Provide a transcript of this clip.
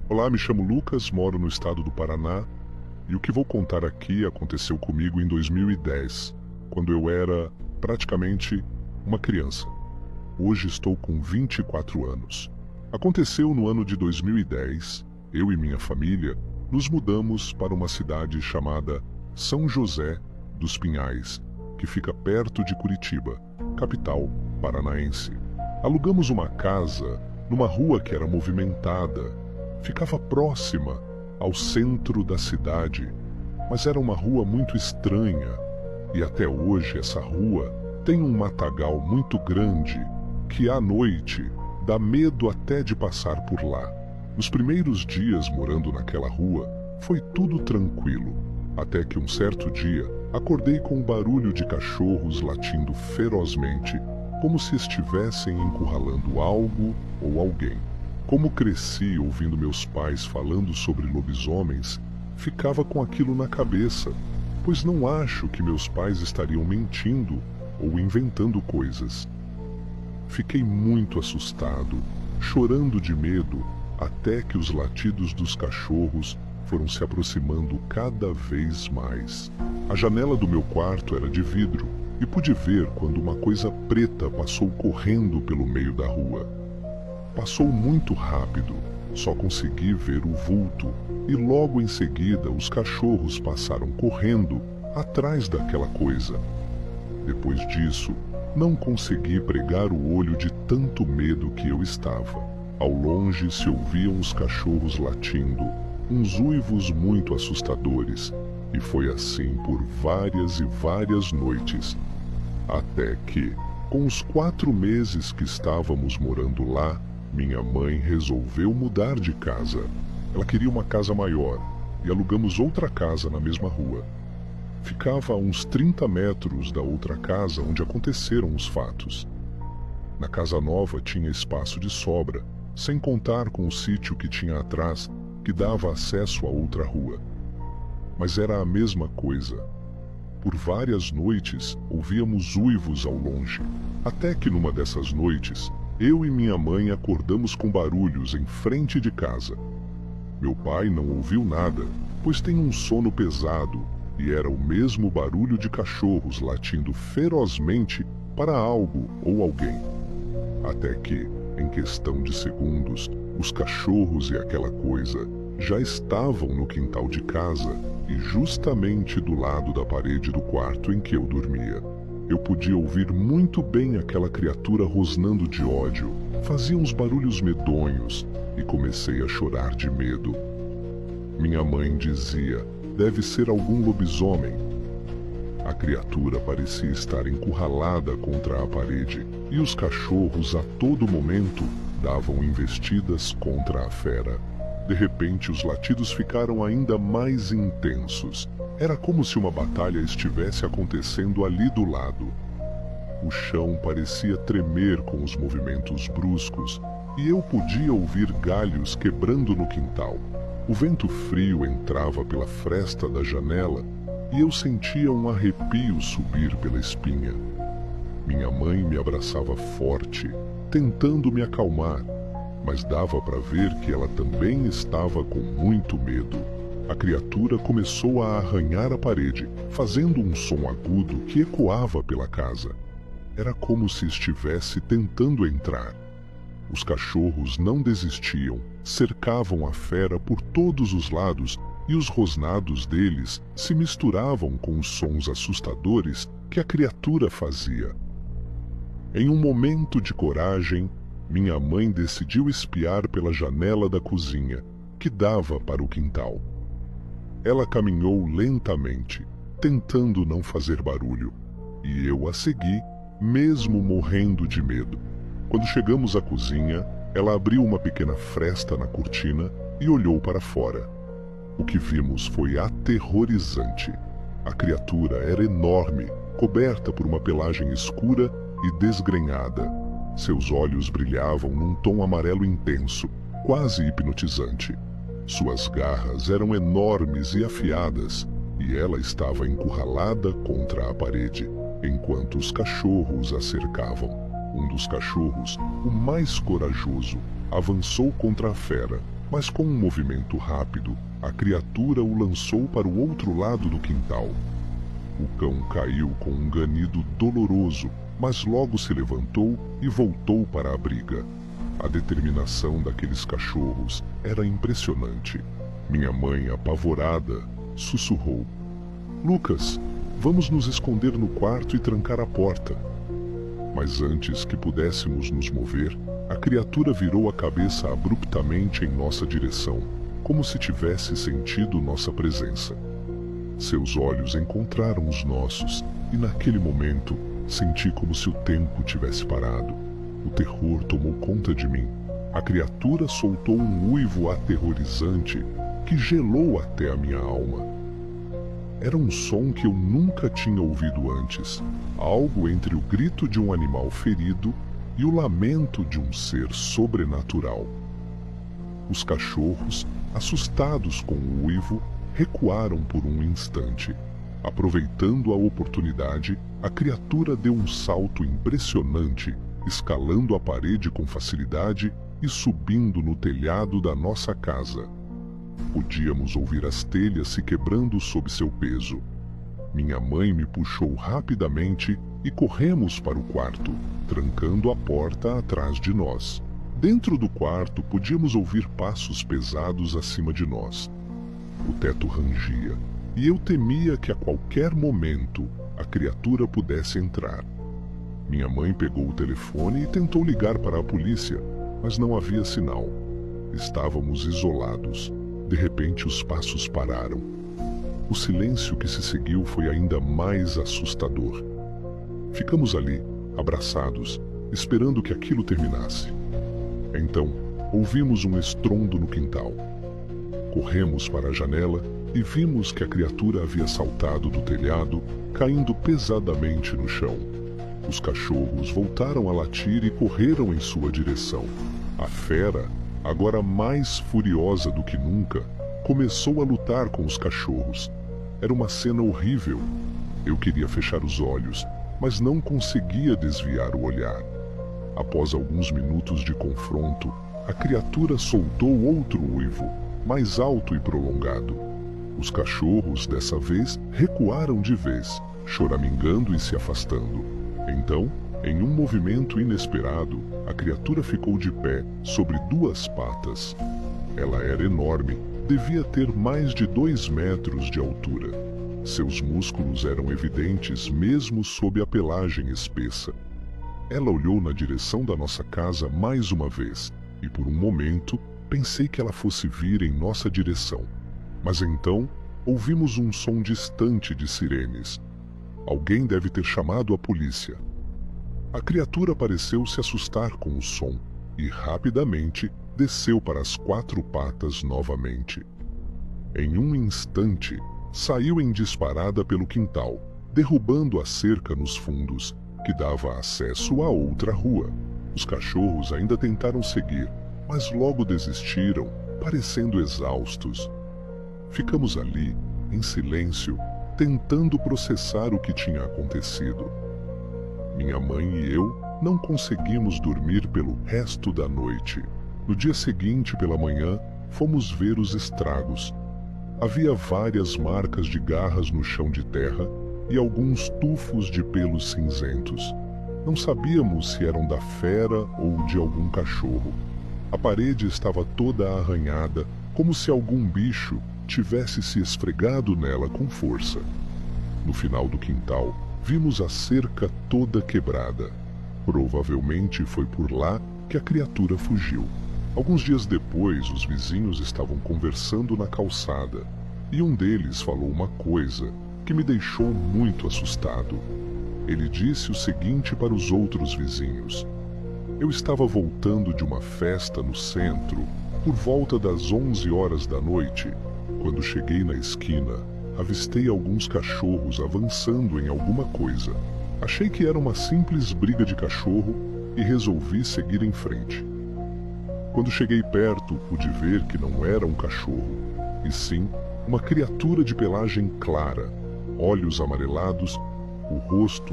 Olá, me chamo Lucas, moro no estado do Paraná e o que vou contar aqui aconteceu comigo em 2010, quando eu era praticamente uma criança. Hoje estou com 24 anos. Aconteceu no ano de 2010, eu e minha família nos mudamos para uma cidade chamada São José dos Pinhais, que fica perto de Curitiba, capital paranaense. Alugamos uma casa numa rua que era movimentada. Ficava próxima ao centro da cidade, mas era uma rua muito estranha e até hoje essa rua tem um matagal muito grande que à noite dá medo até de passar por lá. Nos primeiros dias morando naquela rua foi tudo tranquilo, até que um certo dia acordei com um barulho de cachorros latindo ferozmente, como se estivessem encurralando algo ou alguém. Como cresci ouvindo meus pais falando sobre lobisomens, ficava com aquilo na cabeça, pois não acho que meus pais estariam mentindo ou inventando coisas. Fiquei muito assustado, chorando de medo, até que os latidos dos cachorros foram se aproximando cada vez mais. A janela do meu quarto era de vidro e pude ver quando uma coisa preta passou correndo pelo meio da rua. Passou muito rápido, só consegui ver o vulto e logo em seguida os cachorros passaram correndo atrás daquela coisa. Depois disso, não consegui pregar o olho de tanto medo que eu estava. Ao longe se ouviam os cachorros latindo, uns uivos muito assustadores, e foi assim por várias e várias noites, até que, com os 4 meses que estávamos morando lá, minha mãe resolveu mudar de casa. Ela queria uma casa maior e alugamos outra casa na mesma rua. Ficava a uns 30 metros da outra casa onde aconteceram os fatos. Na casa nova tinha espaço de sobra, sem contar com o sítio que tinha atrás, que dava acesso a outra rua. Mas era a mesma coisa. Por várias noites ouvíamos uivos ao longe, até que numa dessas noites eu e minha mãe acordamos com barulhos em frente de casa. Meu pai não ouviu nada, pois tem um sono pesado, e era o mesmo barulho de cachorros latindo ferozmente para algo ou alguém. Até que, em questão de segundos, os cachorros e aquela coisa já estavam no quintal de casa e justamente do lado da parede do quarto em que eu dormia. Eu podia ouvir muito bem aquela criatura rosnando de ódio. Fazia uns barulhos medonhos e comecei a chorar de medo. Minha mãe dizia: deve ser algum lobisomem. A criatura parecia estar encurralada contra a parede e os cachorros a todo momento davam investidas contra a fera. De repente os latidos ficaram ainda mais intensos. Era como se uma batalha estivesse acontecendo ali do lado. O chão parecia tremer com os movimentos bruscos e eu podia ouvir galhos quebrando no quintal. O vento frio entrava pela fresta da janela e eu sentia um arrepio subir pela espinha. Minha mãe me abraçava forte, tentando me acalmar, mas dava para ver que ela também estava com muito medo. A criatura começou a arranhar a parede, fazendo um som agudo que ecoava pela casa. Era como se estivesse tentando entrar. Os cachorros não desistiam, cercavam a fera por todos os lados e os rosnados deles se misturavam com os sons assustadores que a criatura fazia. Em um momento de coragem, minha mãe decidiu espiar pela janela da cozinha, que dava para o quintal. Ela caminhou lentamente, tentando não fazer barulho, e eu a segui, mesmo morrendo de medo. Quando chegamos à cozinha, ela abriu uma pequena fresta na cortina e olhou para fora. O que vimos foi aterrorizante. A criatura era enorme, coberta por uma pelagem escura e desgrenhada. Seus olhos brilhavam num tom amarelo intenso, quase hipnotizante. Suas garras eram enormes e afiadas, e ela estava encurralada contra a parede, enquanto os cachorros a cercavam. Um dos cachorros, o mais corajoso, avançou contra a fera mas com um movimento rápido, a criatura o lançou para o outro lado do quintal. O cão caiu com um ganido doloroso, mas logo se levantou e voltou para a briga. A determinação daqueles cachorros era impressionante. Minha mãe, apavorada, sussurrou: "Lucas, vamos nos esconder no quarto e trancar a porta." Mas antes que pudéssemos nos mover, a criatura virou a cabeça abruptamente em nossa direção, como se tivesse sentido nossa presença. Seus olhos encontraram os nossos e naquele momento senti como se o tempo tivesse parado. O terror tomou conta de mim. A criatura soltou um uivo aterrorizante que gelou até a minha alma. Era um som que eu nunca tinha ouvido antes, algo entre o grito de um animal ferido e o lamento de um ser sobrenatural. Os cachorros, assustados com o uivo, recuaram por um instante. Aproveitando a oportunidade, a criatura deu um salto impressionante, escalando a parede com facilidade e subindo no telhado da nossa casa. Podíamos ouvir as telhas se quebrando sob seu peso. Minha mãe me puxou rapidamente e corremos para o quarto, trancando a porta atrás de nós. Dentro do quarto podíamos ouvir passos pesados acima de nós. O teto rangia, e eu temia que a qualquer momento a criatura pudesse entrar. Minha mãe pegou o telefone e tentou ligar para a polícia, mas não havia sinal. Estávamos isolados. De repente os passos pararam. O silêncio que se seguiu foi ainda mais assustador. Ficamos ali, abraçados, esperando que aquilo terminasse. Então, ouvimos um estrondo no quintal. Corremos para a janela e vimos que a criatura havia saltado do telhado, caindo pesadamente no chão. Os cachorros voltaram a latir e correram em sua direção. A fera, agora mais furiosa do que nunca, começou a lutar com os cachorros. Era uma cena horrível. Eu queria fechar os olhos, mas não conseguia desviar o olhar. Após alguns minutos de confronto, a criatura soltou outro uivo, mais alto e prolongado. Os cachorros, dessa vez, recuaram de vez, choramingando e se afastando. Então, em um movimento inesperado, a criatura ficou de pé sobre duas patas. Ela era enorme, devia ter mais de 2 metros de altura. Seus músculos eram evidentes mesmo sob a pelagem espessa. Ela olhou na direção da nossa casa mais uma vez, e por um momento pensei que ela fosse vir em nossa direção. Mas então ouvimos um som distante de sirenes. Alguém deve ter chamado a polícia. A criatura pareceu se assustar com o som e rapidamente desceu para as 4 patas novamente. Em um instante, saiu em disparada pelo quintal, derrubando a cerca nos fundos, que dava acesso a outra rua. Os cachorros ainda tentaram seguir, mas logo desistiram, parecendo exaustos. Ficamos ali, em silêncio, tentando processar o que tinha acontecido. Minha mãe e eu não conseguimos dormir pelo resto da noite. No dia seguinte, pela manhã, fomos ver os estragos. Havia várias marcas de garras no chão de terra e alguns tufos de pelos cinzentos. Não sabíamos se eram da fera ou de algum cachorro. A parede estava toda arranhada, como se algum bicho tivesse se esfregado nela com força. No final do quintal, vimos a cerca toda quebrada. Provavelmente foi por lá que a criatura fugiu. Alguns dias depois, os vizinhos estavam conversando na calçada, e um deles falou uma coisa que me deixou muito assustado. Ele disse o seguinte para os outros vizinhos: eu estava voltando de uma festa no centro por volta das 11 horas da noite. Quando cheguei na esquina, avistei alguns cachorros avançando em alguma coisa. Achei que era uma simples briga de cachorro e resolvi seguir em frente. Quando cheguei perto, pude ver que não era um cachorro, e sim uma criatura de pelagem clara, olhos amarelados, o rosto